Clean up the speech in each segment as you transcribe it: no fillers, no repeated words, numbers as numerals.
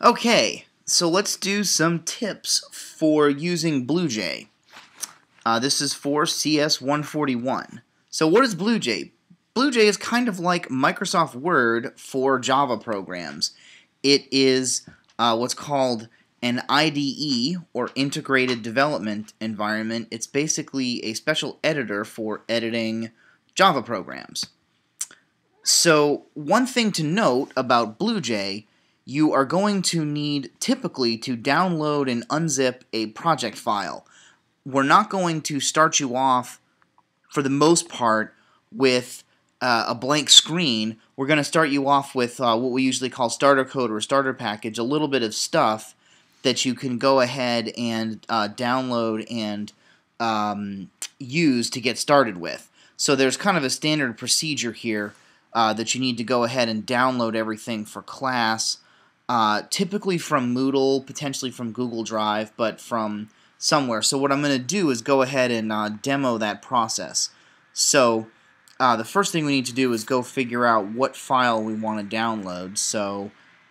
Okay, so let's do some tips for using BlueJ. This is for CS141. So what is BlueJ? BlueJ is kind of like Microsoft Word for Java programs. It is what's called an IDE, or Integrated Development Environment. It's basically a special editor for editing Java programs. So one thing to note about BlueJ, you are going to need typically to download and unzip a project file. We're not going to start you off, for the most part, with a blank screen. We're going to start you off with what we usually call starter code or a starter package, a little bit of stuff that you can go ahead and download and use to get started with. So there's kind of a standard procedure here that you need to go ahead and download everything for class, typically from Moodle, potentially from Google Drive, but from somewhere. So what I'm going to do is go ahead and demo that process. So the first thing we need to do is go figure out what file we want to download. So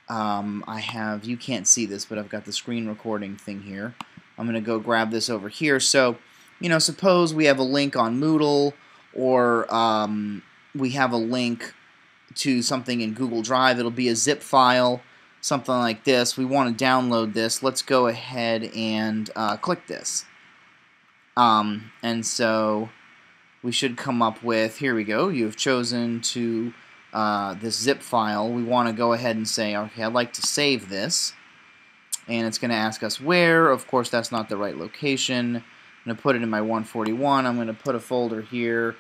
you can't see this, but I've got the screen recording thing here. I'm going to go grab this over here. So, suppose we have a link on Moodle, or we have a link to something in Google Drive. It'll be a zip file, something like this. We want to download this. Let's go ahead and click this. And so we should come up with, here we go, you've chosen to this zip file. We want to go ahead and say, okay, I'd like to save this. And it's going to ask us where. Of course, that's not the right location. I'm going to put it in my 141. I'm going to put a folder here.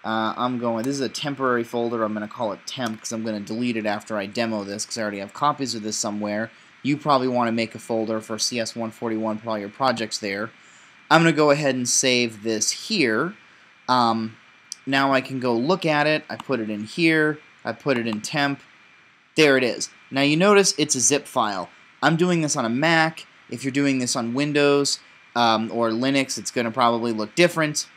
This is a temporary folder. I'm going to call it temp because I'm going to delete it after I demo this because I already have copies of this somewhere. You probably want to make a folder for CS141 for all your projects there. I'm going to go ahead and save this here. Now I can go look at it. I put it in here. I put it in temp. There it is. Now you notice it's a zip file. I'm doing this on a Mac. If you're doing this on Windows or Linux, it's going to probably look different.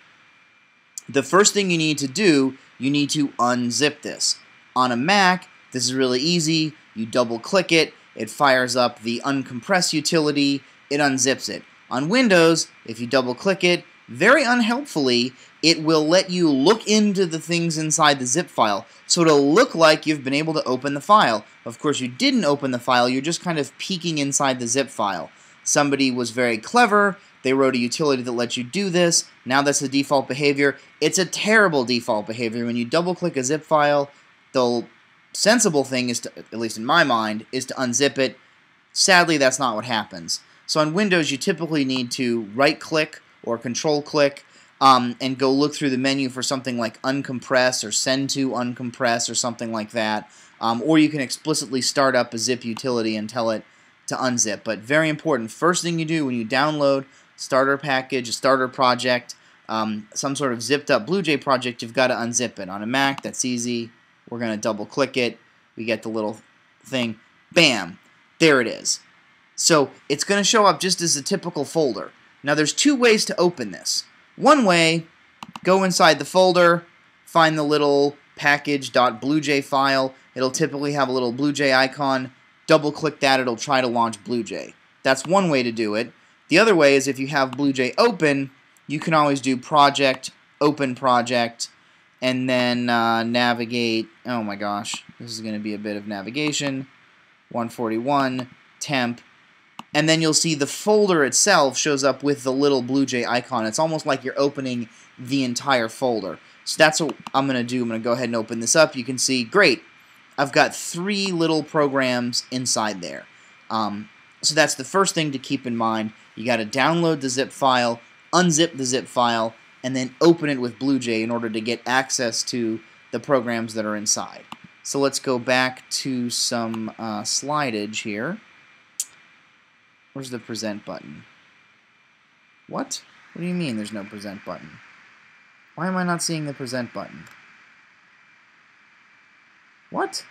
The first thing you need to do, you need to unzip this. On a Mac, this is really easy. You double-click it. It fires up the uncompress utility. It unzips it. On Windows, if you double-click it, very unhelpfully, it will let you look into the things inside the zip file. So it'll look like you've been able to open the file. Of course, you didn't open the file. You're just kind of peeking inside the zip file. Somebody was very clever. They wrote a utility that lets you do this. Now that's the default behavior. It's a terrible default behavior. When you double-click a zip file, the sensible thing is to, at least in my mind, is to unzip it. Sadly, that's not what happens. So on Windows, you typically need to right-click or control-click and go look through the menu for something like uncompress or send to uncompress or something like that. Or you can explicitly start up a zip utility and tell it to unzip. But very important, first thing you do when you download starter package, a starter project, some sort of zipped up BlueJ project, you've got to unzip it. On a Mac, that's easy. We're going to double click it. We get the little thing. Bam! There it is. So it's going to show up just as a typical folder. Now there's two ways to open this. One way, go inside the folder, find the little package.bluej file. It'll typically have a little BlueJ icon. Double click that, it'll try to launch BlueJ. That's one way to do it. The other way is if you have BlueJ open, you can always do project, open project, and then navigate. Oh my gosh, this is going to be a bit of navigation. 141, temp, and then you'll see the folder itself shows up with the little BlueJ icon. It's almost like you're opening the entire folder. So that's what I'm going to do. I'm going to go ahead and open this up. You can see, great, I've got 3 little programs inside there. So that's the first thing to keep in mind. You got to download the zip file, unzip the zip file, and then open it with BlueJ in order to get access to the programs that are inside. So let's go back to some slidage here. Where's the present button? What? What do you mean there's no present button? Why am I not seeing the present button? What?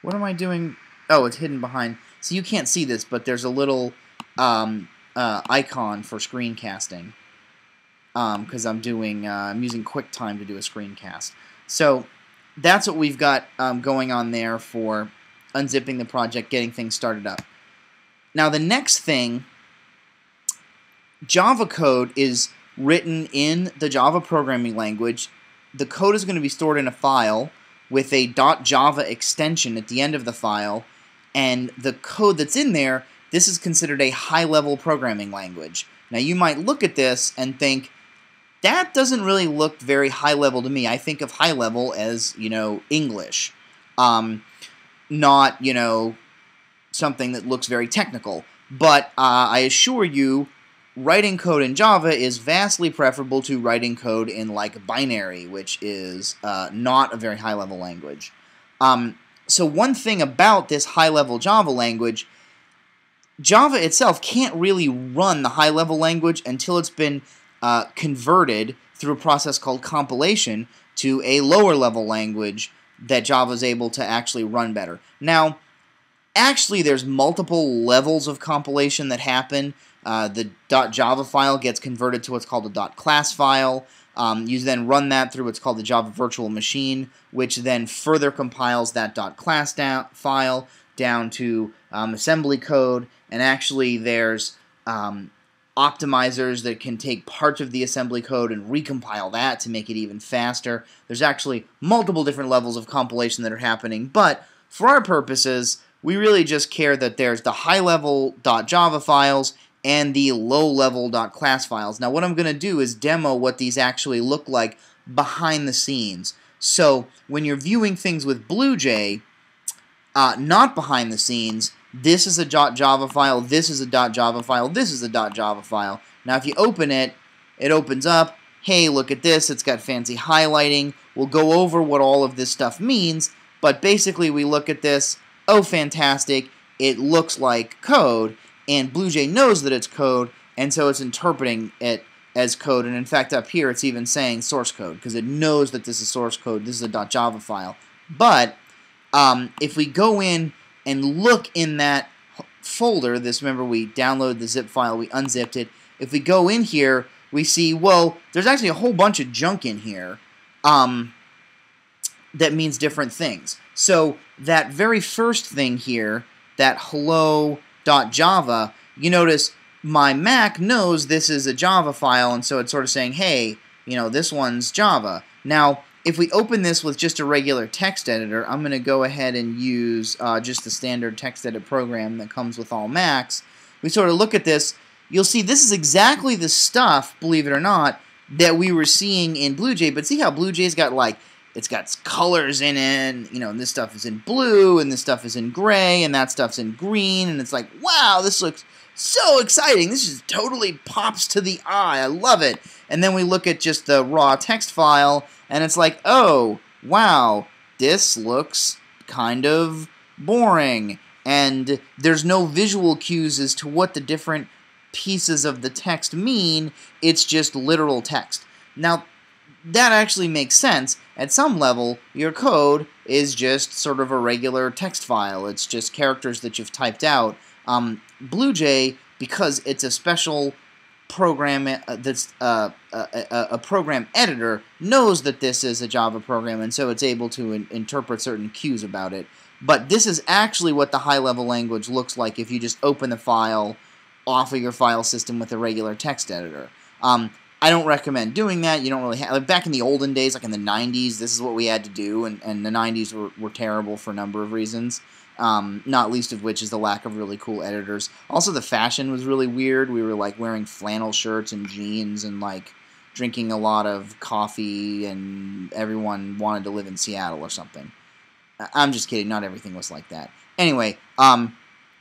What am I doing? Oh, it's hidden behind. So you can't see this, but there's a little icon for screencasting because I'm using QuickTime to do a screencast. So that's what we've got going on there for unzipping the project, getting things started up. Now the next thing, Java code is written in the Java programming language. The code is going to be stored in a file with a .java extension at the end of the file, and the code that's in there, this is considered a high-level programming language. Now you might look at this and think, that doesn't really look very high-level to me. I think of high-level as, English, not, something that looks very technical. But I assure you, writing code in Java is vastly preferable to writing code in, like, binary, which is not a very high-level language. So one thing about this high-level Java language, Java itself can't really run the high-level language until it's been converted through a process called compilation to a lower-level language that Java is able to actually run better. Now, actually, there's multiple levels of compilation that happen. The .java file gets converted to what's called a .class file. You then run that through what's called the Java virtual machine, which then further compiles that .class file down to assembly code. And actually, there's optimizers that can take parts of the assembly code and recompile that to make it even faster. There's actually multiple different levels of compilation that are happening, but for our purposes, we really just care that there's the high-level .java files and the low-level .class files. Now what I'm going to do is demo what these actually look like behind the scenes. So when you're viewing things with BlueJ, not behind the scenes, this is a .java file, this is a .java file, this is a .java file. Now if you open it, it opens up, hey, look at this, it's got fancy highlighting. We'll go over what all of this stuff means, but basically we look at this, oh fantastic, it looks like code, and BlueJ knows that it's code, and so it's interpreting it as code, and in fact up here it's even saying source code, because it knows that this is source code, this is a .java file. But if we go in and look in that folder, remember we downloaded the zip file, we unzipped it. If we go in here, we see, well, there's actually a whole bunch of junk in here that means different things. So that very first thing here, that hello.java, you notice my Mac knows this is a Java file, and so it's sort of saying, hey, this one's Java. Now, if we open this with just a regular text editor, I'm going to go ahead and use just the standard text edit program that comes with all Macs. We sort of look at this, you'll see this is exactly the stuff, believe it or not, that we were seeing in BlueJ, but see how BlueJ's got, like, it's got colors in it, and this stuff is in blue, and this stuff is in gray, and that stuff's in green, and it's like, wow, this looks so exciting, this just totally pops to the eye, I love it. And then we look at just the raw text file, and it's like, oh, wow, this looks kind of boring. And there's no visual cues as to what the different pieces of the text mean. It's just literal text. Now, that actually makes sense. At some level, your code is just sort of a regular text file. It's just characters that you've typed out. BlueJ, because it's a special program that's a program editor, knows that this is a Java program, and so it's able to interpret certain cues about it. But this is actually what the high-level language looks like if you just open the file off of your file system with a regular text editor. I don't recommend doing that. You don't really have, like back in the olden days, like in the 90s, this is what we had to do, and the 90s were terrible for a number of reasons. Not least of which is the lack of really cool editors. Also, the fashion was really weird. We were like wearing flannel shirts and jeans and like drinking a lot of coffee, and everyone wanted to live in Seattle or something. I'm just kidding. Not everything was like that. Anyway,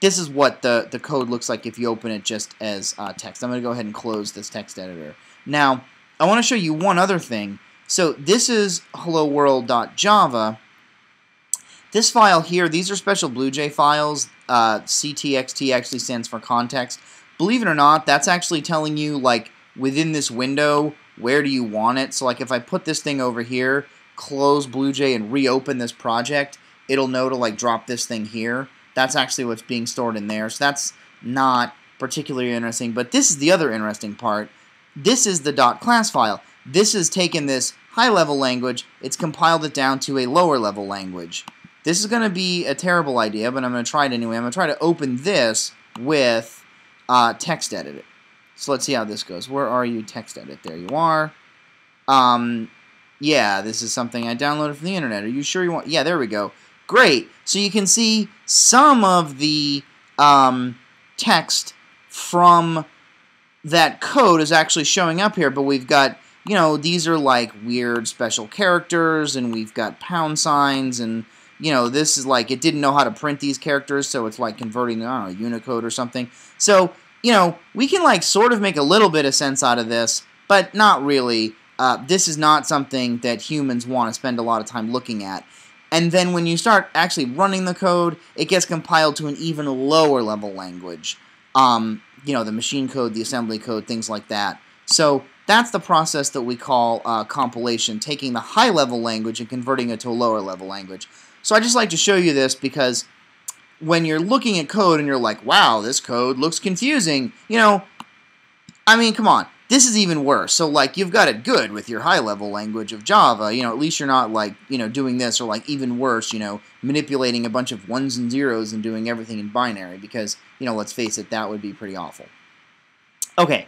this is what the code looks like if you open it just as text. I'm going to go ahead and close this text editor. Now, I want to show you one other thing. So this is helloworld.java. This file here, these are special BlueJ files. CTXT actually stands for context. Believe it or not, that's actually telling you, like, within this window, where do you want it. So, like, if I put this thing over here, close BlueJ and reopen this project, it'll know to, like, drop this thing here. That's actually what's being stored in there. So that's not particularly interesting. But this is the other interesting part. This is the .class file. This has taken this high-level language, it's compiled it down to a lower-level language. this is going to be a terrible idea, but I'm going to try it anyway. I'm going to try to open this with text edit. So let's see how this goes. Where are you, text edit? There you are. Yeah, this is something I downloaded from the internet. Are you sure you want? Yeah, there we go. Great. So you can see some of the text from that code is actually showing up here, but we've got, you know, these are like weird special characters, and we've got pound signs, and, you know, this is like, it didn't know how to print these characters, so it's like converting, I don't know, Unicode or something. So, you know, we can like sort of make a little bit of sense out of this, but not really. This is not something that humans want to spend a lot of time looking at. And then when you start actually running the code, it gets compiled to an even lower level language. You know, the machine code, the assembly code, things like that. So that's the process that we call compilation, taking the high level language and converting it to a lower level language. So I just like to show you this because when you're looking at code and you're like, wow, this code looks confusing, you know, I mean, come on. This is even worse. So, like, you've got it good with your high-level language of Java. You know, at least you're not, like, you know, doing this, or, like, even worse, you know, manipulating a bunch of ones and zeros and doing everything in binary because, you know, let's face it, that would be pretty awful. Okay,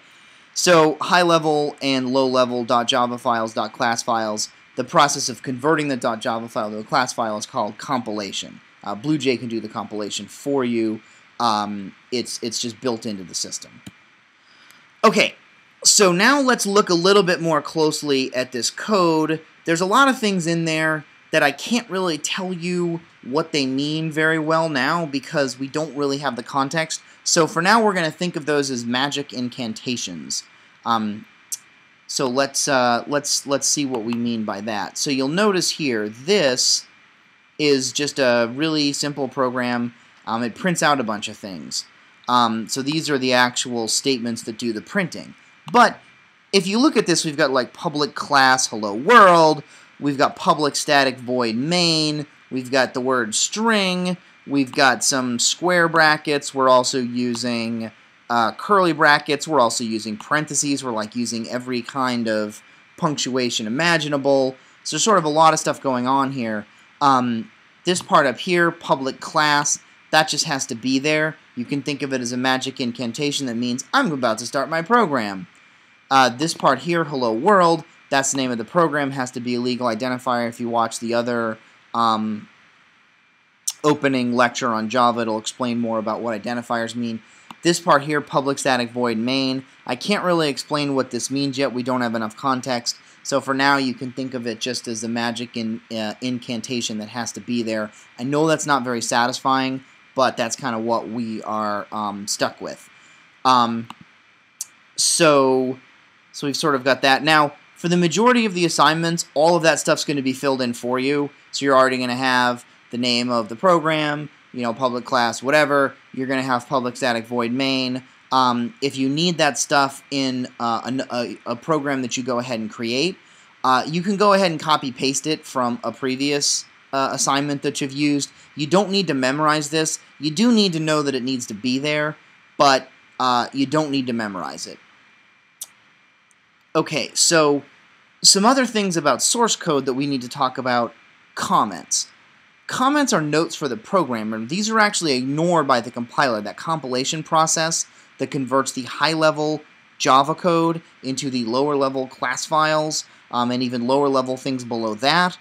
so high-level and low-level .java files, .class files, the process of converting the .java file to a class file is called compilation. BlueJ can do the compilation for you. It's just built into the system. Okay. So now let's look a little bit more closely at this code. There's a lot of things in there that I can't really tell you what they mean very well now because we don't really have the context. So for now we're going to think of those as magic incantations. So let's see what we mean by that. So you'll notice here this is just a really simple program. It prints out a bunch of things. So these are the actual statements that do the printing. But if you look at this, we've got like public class hello world, we've got public static void main, we've got the word string, we've got some square brackets, we're also using curly brackets, we're also using parentheses, we're like using every kind of punctuation imaginable. So there's sort of a lot of stuff going on here. This part up here, public class, that just has to be there. You can think of it as a magic incantation that means I'm about to start my program. This part here, hello world, that's the name of the program, has to be a legal identifier. If you watch the other opening lecture on Java, it'll explain more about what identifiers mean. This part here, public static void main, I can't really explain what this means yet. We don't have enough context. So for now, you can think of it just as a magic incantation that has to be there. I know that's not very satisfying, but that's kind of what we are stuck with. So we've sort of got that. Now, for the majority of the assignments, all of that stuff's going to be filled in for you. So you're already going to have the name of the program, you know, public class, whatever. You're going to have public static void main. If you need that stuff in a program that you go ahead and create, you can go ahead and copy paste it from a previous assignment that you've used. You don't need to memorize this. You do need to know that it needs to be there, but you don't need to memorize it. Okay, so some other things about source code that we need to talk about. Comments. Comments are notes for the programmer. These are actually ignored by the compiler, that compilation process that converts the high-level Java code into the lower-level class files, and even lower-level things below that.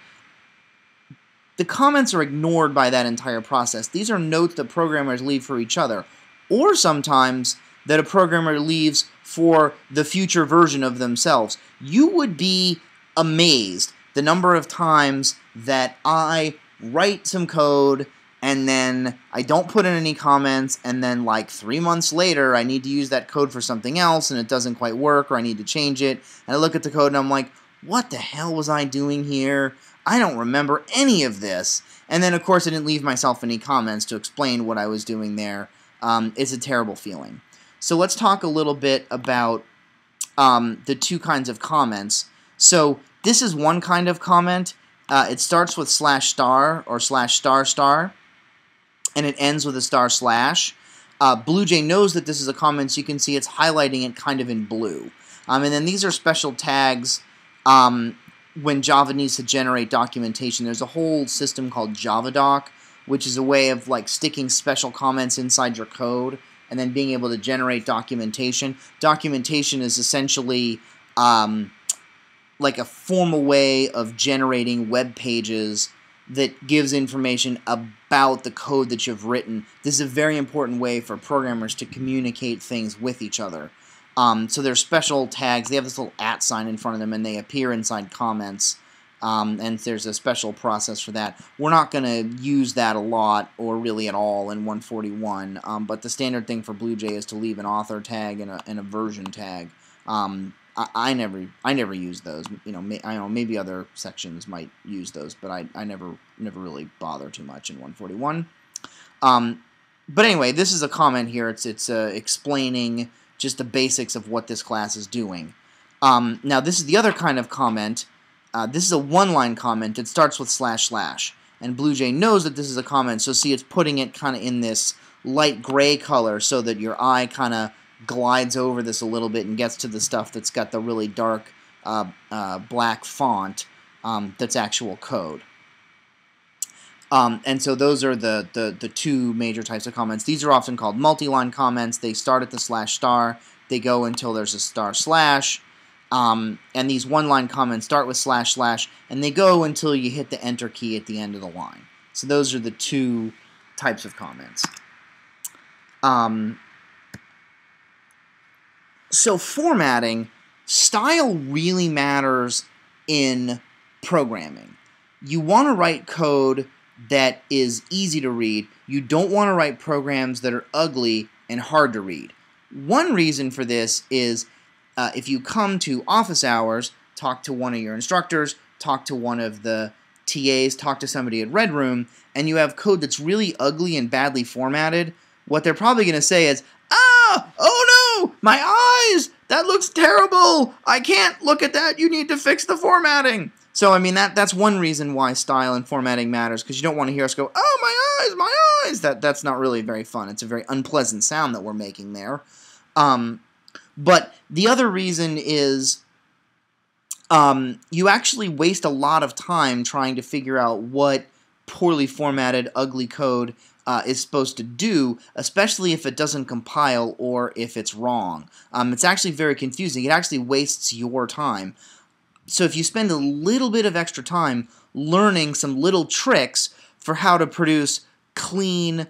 The comments are ignored by that entire process. These are notes that programmers leave for each other, or sometimes that a programmer leaves for the future version of themselves. You would be amazed the number of times that I write some code and then I don't put in any comments, and then like 3 months later I need to use that code for something else and it doesn't quite work, or I need to change it, and I look at the code and I'm like, what the hell was I doing here? I don't remember any of this. And then of course I didn't leave myself any comments to explain what I was doing there. It's a terrible feeling. So let's talk a little bit about the two kinds of comments. So this is one kind of comment. It starts with /* or /*, and it ends with a */. BlueJ knows that this is a comment, so you can see it's highlighting it kind of in blue. And then these are special tags when Java needs to generate documentation, there's a whole system called JavaDoc, which is a way of like sticking special comments inside your code and then being able to generate documentation. Documentation is essentially like a formal way of generating web pages that gives information about the code that you've written. This is a very important way for programmers to communicate things with each other. So there's special tags. They have this little @ sign in front of them, and they appear inside comments. And there's a special process for that. We're not going to use that a lot, or really at all, in 141. But the standard thing for BlueJ is to leave an author tag and a version tag. I never use those. I know maybe other sections might use those, but I never really bother too much in 141. But anyway, this is a comment here. It's explaining just the basics of what this class is doing. Now this is the other kind of comment. This is a one-line comment. It starts with // and BlueJ knows that this is a comment. So see, it's putting it kind of in this light gray color so that your eye kind of glides over this a little bit and gets to the stuff that's got the really dark black font that's actual code. And so those are the two major types of comments. These are often called multi-line comments. They start at the /*. They go until there's a //. And these one-line comments start with // and they go until you hit the enter key at the end of the line. So those are the two types of comments. So formatting, style really matters in programming. You want to write code that is easy to read. You don't want to write programs that are ugly and hard to read. One reason for this is if you come to office hours, talk to one of your instructors, talk to one of the TAs, talk to somebody at Red Room, and you have code that's really ugly and badly formatted, what they're probably going to say is, oh no, my eyes, that looks terrible, I can't look at that, you need to fix the formatting. So, I mean, that's one reason why style and formatting matters, because you don't want to hear us go, oh, my eyes, my eyes. That's not really very fun. It's a very unpleasant sound that we're making there. But the other reason is you actually waste a lot of time trying to figure out what poorly formatted, ugly code is supposed to do, especially if it doesn't compile or if it's wrong. It's actually very confusing. It actually wastes your time. So if you spend a little bit of extra time learning some little tricks for how to produce clean,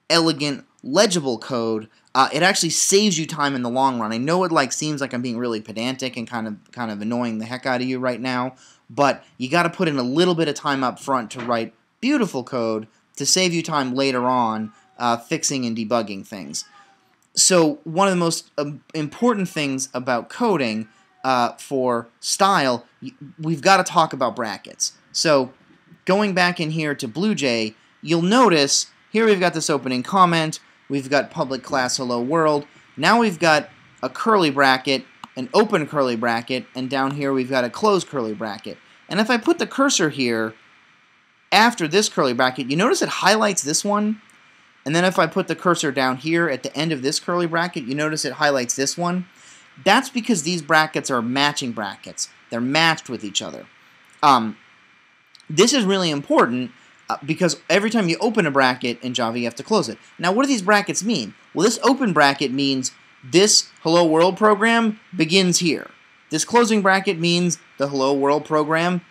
elegant, legible code, it actually saves you time in the long run. I know it seems like I'm being really pedantic and kind of annoying the heck out of you right now, but you got to put in a little bit of time up front to write beautiful code to save you time later on fixing and debugging things. So one of the most important things about coding for style, we've got to talk about brackets. So going back in here to BlueJ, you'll notice here we've got this opening comment, we've got public class hello world, now we've got a curly bracket, an open curly bracket, and down here we've got a closed curly bracket. And if I put the cursor here after this curly bracket, you notice it highlights this one, and then if I put the cursor down here at the end of this curly bracket, you notice it highlights this one. That's because these brackets are matching brackets. They're matched with each other. This is really important because every time you open a bracket in Java, you have to close it. Now, what do these brackets mean? Well, this open bracket means this Hello World program begins here. This closing bracket means the Hello World program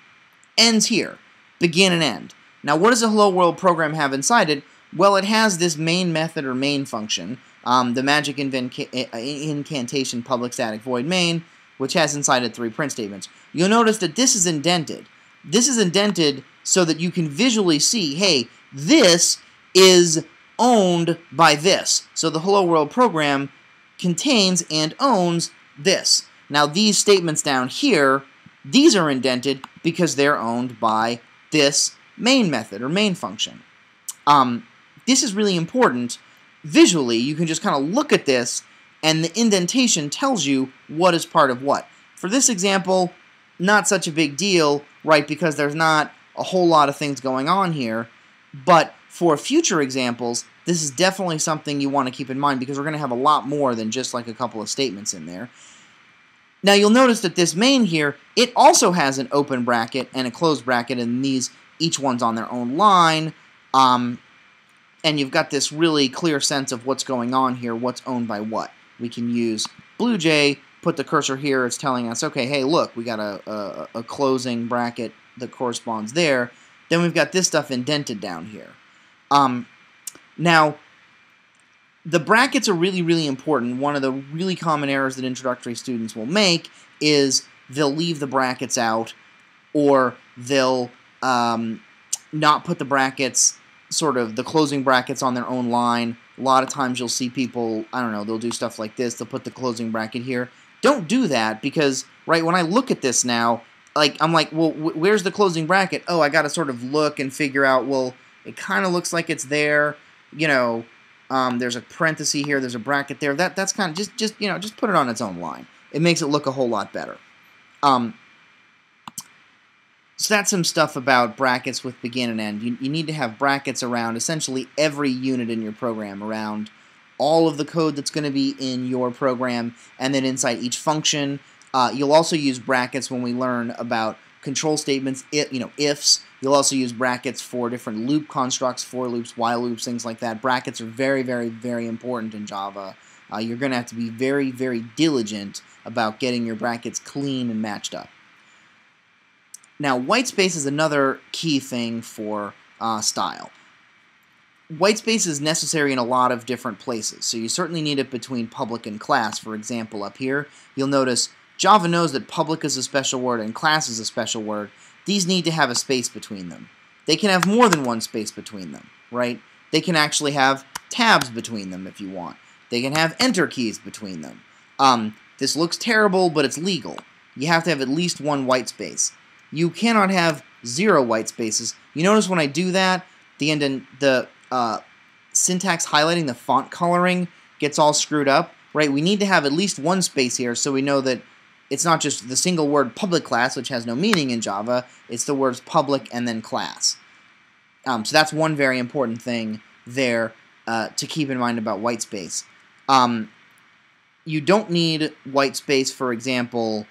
ends here. Begin and end. Now, what does a Hello World program have inside it? Well, it has this main method or main function, the magic incantation public static void main, which has inside it 3 print statements. You'll notice that this is indented. This is indented so that you can visually see, hey, this is owned by this. So the Hello World program contains and owns this. Now these statements down here, these are indented because they're owned by this main method or main function. This is really important. Visually, you can just kind of look at this, and the indentation tells you what is part of what. For this example, not such a big deal, right, because there's not a whole lot of things going on here, but for future examples, this is definitely something you want to keep in mind because we're going to have a lot more than just like a couple of statements in there. Now you'll notice that this main here, it also has an open bracket and a closed bracket, and these, each one's on their own line, and you've got this really clear sense of what's going on here, what's owned by what. We can use BlueJ, put the cursor here, it's telling us, okay, hey, look, we got a closing bracket that corresponds there. Then we've got this stuff indented down here. Now, the brackets are really, really important. One of the really common errors that introductory students will make is they'll leave the brackets out, or they'll not put the brackets, sort of the closing brackets, on their own line. A lot of times you'll see people, I don't know, they'll do stuff like this. They'll put the closing bracket here. Don't do that, because, right, when I look at this now, like, I'm like, well, where's the closing bracket? Oh, I got to sort of look and figure out, well, it kind of looks like it's there, you know. There's a parenthesis here, there's a bracket there. That's kind of just put it on its own line. It makes it look a whole lot better. So that's some stuff about brackets with begin and end. You need to have brackets around essentially every unit in your program, around all of the code that's going to be in your program, and then inside each function. You'll also use brackets when we learn about control statements, ifs. You'll also use brackets for different loop constructs, for loops, while loops, things like that. Brackets are very, very, very important in Java. You're going to have to be very, very diligent about getting your brackets clean and matched up. Now, whitespace is another key thing for style. Whitespace is necessary in a lot of different places, so you certainly need it between public and class. For example, up here, you'll notice Java knows that public is a special word and class is a special word. These need to have a space between them. They can have more than one space between them, right? They can actually have tabs between them if you want. They can have enter keys between them. This looks terrible, but it's legal. You have to have at least one white space. You cannot have 0 white spaces. You notice when I do that, the syntax highlighting, the font coloring, gets all screwed up, right? We need to have at least one space here so we know that it's not just the single word public class, which has no meaning in Java. It's the words public and then class. So that's one very important thing there to keep in mind about whitespace. You don't need whitespace, for example,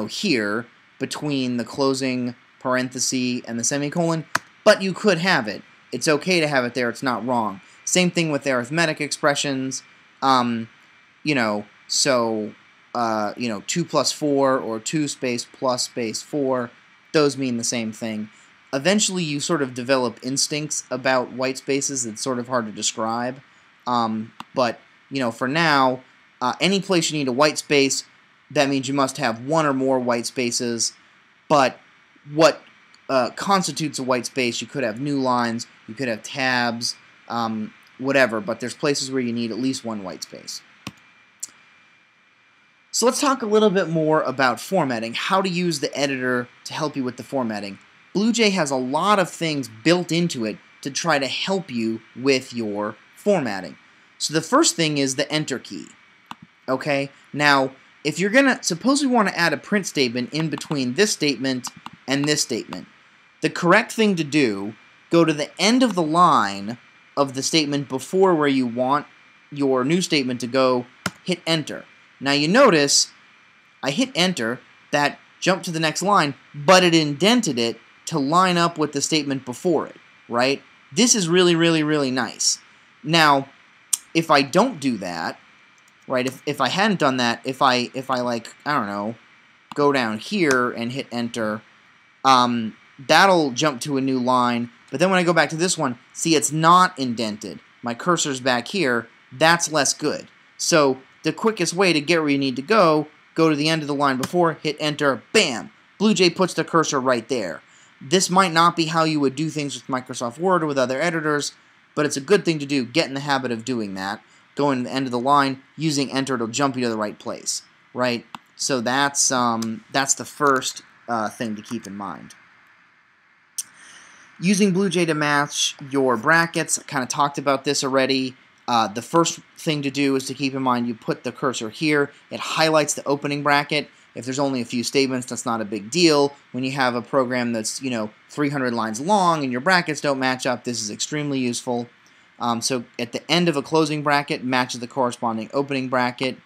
here between the closing parenthesis and the semicolon, but you could have it. It's okay to have it there. It's not wrong. Same thing with arithmetic expressions. 2 plus 4 or 2 space plus space 4, those mean the same thing. Eventually you sort of develop instincts about white spaces. It's sort of hard to describe. But for now, any place you need a white space, that means you must have one or more white spaces. But what constitutes a white space, you could have new lines, you could have tabs, whatever, but there's places where you need at least one white space. So let's talk a little bit more about formatting, how to use the editor to help you with the formatting. BlueJ has a lot of things built into it to try to help you with your formatting. So the first thing is the enter key. Okay, now if you're gonna, suppose we want to add a print statement in between this statement and this statement. The correct thing to do, go to the end of the line of the statement before where you want your new statement to go, hit enter. Now you notice, I hit enter, that jumped to the next line, but it indented it to line up with the statement before it, right? This is really, really, really nice. Now, if I don't do that, right, if I hadn't done that, if I like, I don't know, go down here and hit enter, that'll jump to a new line, but then when I go back to this one, see, it's not indented. My cursor's back here, that's less good. So the quickest way to get where you need to go to the end of the line before, hit enter, bam! BlueJ puts the cursor right there. This might not be how you would do things with Microsoft Word or with other editors, but it's a good thing to do. Get in the habit of doing that. Going to the end of the line, using enter, it'll jump you to the right place, right? So that's the first thing to keep in mind. Using BlueJ to match your brackets, I kind of talked about this already. The first thing to do is to keep in mind you put the cursor here. It highlights the opening bracket. If there's only a few statements, that's not a big deal. When you have a program that's 300 lines long and your brackets don't match up, this is extremely useful. So at the end of a closing bracket, matches the corresponding opening bracket.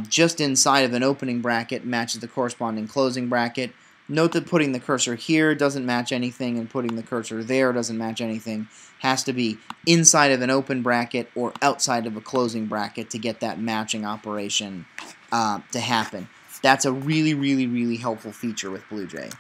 just inside of an opening bracket matches the corresponding closing bracket. Note that putting the cursor here doesn't match anything, and putting the cursor there doesn't match anything. Has to be inside of an open bracket or outside of a closing bracket to get that matching operation to happen. That's a really, really, really helpful feature with BlueJ.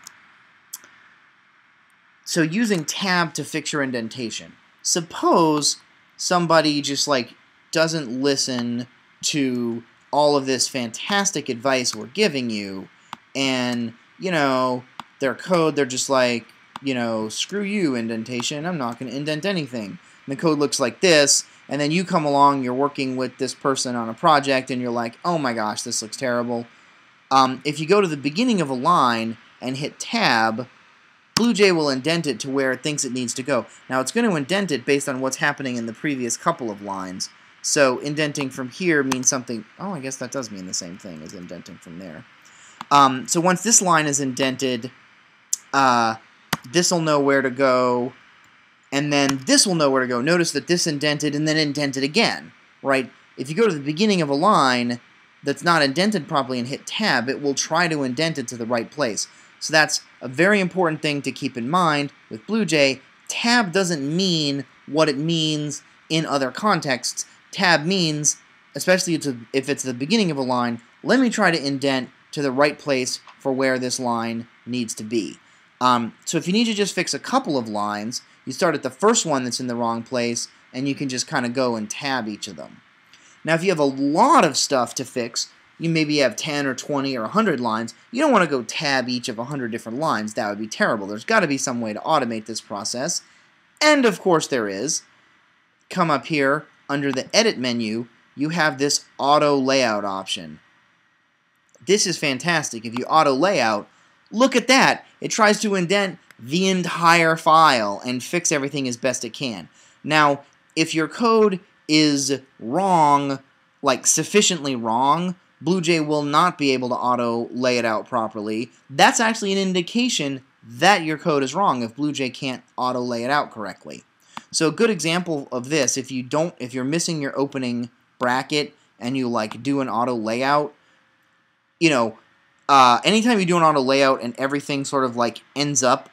So using tab to fix your indentation. Suppose somebody just like doesn't listen to all of this fantastic advice we're giving you, and you know, their code, they're just like, you know, screw you, indentation, I'm not going to indent anything. And the code looks like this, and then you come along, you're working with this person on a project, and you're like, oh my gosh, this looks terrible. If you go to the beginning of a line and hit tab, BlueJ will indent it to where it thinks it needs to go. Now, it's going to indent it based on what's happening in the previous couple of lines. So indenting from here means something, oh, I guess that does mean the same thing as indenting from there. So once this line is indented, this will know where to go, and then this will know where to go. Notice that this indented and then indented again, right? If you go to the beginning of a line that's not indented properly and hit tab, it will try to indent it to the right place. So that's a very important thing to keep in mind with BlueJ. Tab doesn't mean what it means in other contexts. Tab means, especially if it's the beginning of a line, let me try to indent to the right place for where this line needs to be. So if you need to just fix a couple of lines, you start at the first one that's in the wrong place, and you can just kind of go and tab each of them. Now if you have a lot of stuff to fix, you maybe have 10 or 20 or 100 lines, you don't want to go tab each of 100 different lines. That would be terrible. There's got to be some way to automate this process, and of course there is. Come up here, under the Edit menu, you have this Auto Layout option. This is fantastic. If you auto layout, look at that. It tries to indent the entire file and fix everything as best it can. Now, if your code is wrong, like sufficiently wrong, BlueJ will not be able to auto lay it out properly. That's actually an indication that your code is wrong if BlueJ can't auto lay it out correctly. So a good example of this, if you're missing your opening bracket and you like do an auto layout, you know, anytime you do an auto layout and everything sort of like ends up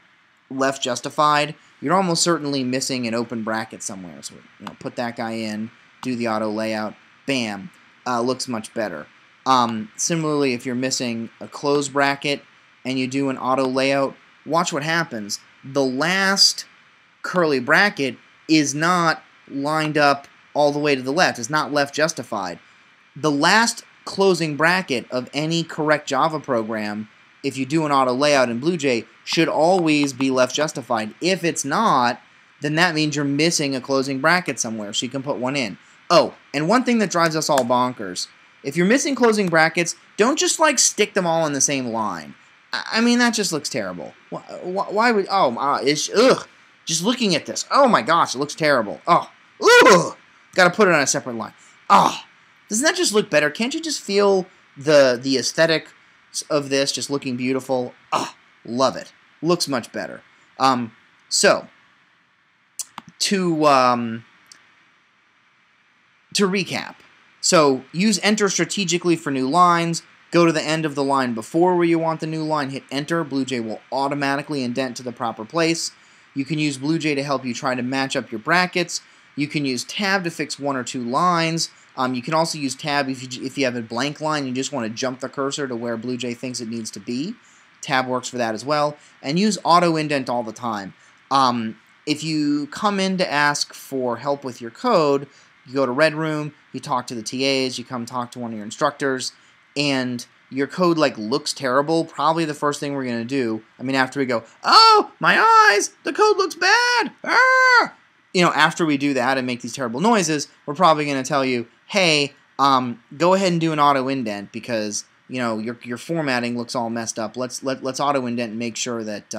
left justified, you're almost certainly missing an open bracket somewhere. So, you know, put that guy in, do the auto layout, bam, looks much better. Similarly, if you're missing a close bracket and you do an auto layout, watch what happens. The last curly bracket is not lined up all the way to the left. It's not left justified. The last closing bracket of any correct Java program, if you do an auto layout in BlueJ, should always be left justified. If it's not, then that means you're missing a closing bracket somewhere, so you can put one in. Oh, and one thing that drives us all bonkers, if you're missing closing brackets, don't just like stick them all in the same line. I mean, that just looks terrible. Why would, ugh, just looking at this, oh my gosh, it looks terrible. Oh, ugh, gotta put it on a separate line. Oh, doesn't that just look better? Can't you just feel the aesthetic of this just looking beautiful? Ah, love it. Looks much better. So, to recap. So, use Enter strategically for new lines. Go to the end of the line before where you want the new line. Hit Enter. BlueJ will automatically indent to the proper place. You can use BlueJ to help you try to match up your brackets. You can use Tab to fix one or two lines. You can also use Tab if you have a blank line and you just want to jump the cursor to where BlueJ thinks it needs to be. Tab works for that as well. And use auto indent all the time. If you come in to ask for help with your code, you go to Red Room, you talk to the TAs, you come talk to one of your instructors, and your code like looks terrible, probably the first thing we're going to do, I mean after we go, oh, my eyes, the code looks bad, ah! You know, after we do that and make these terrible noises, we're probably going to tell you, hey, go ahead and do an auto indent because, you know, your formatting looks all messed up. Let's auto indent and make sure that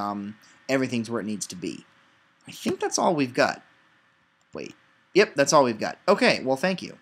everything's where it needs to be. I think that's all we've got. Wait. Yep, that's all we've got. Okay, well, thank you.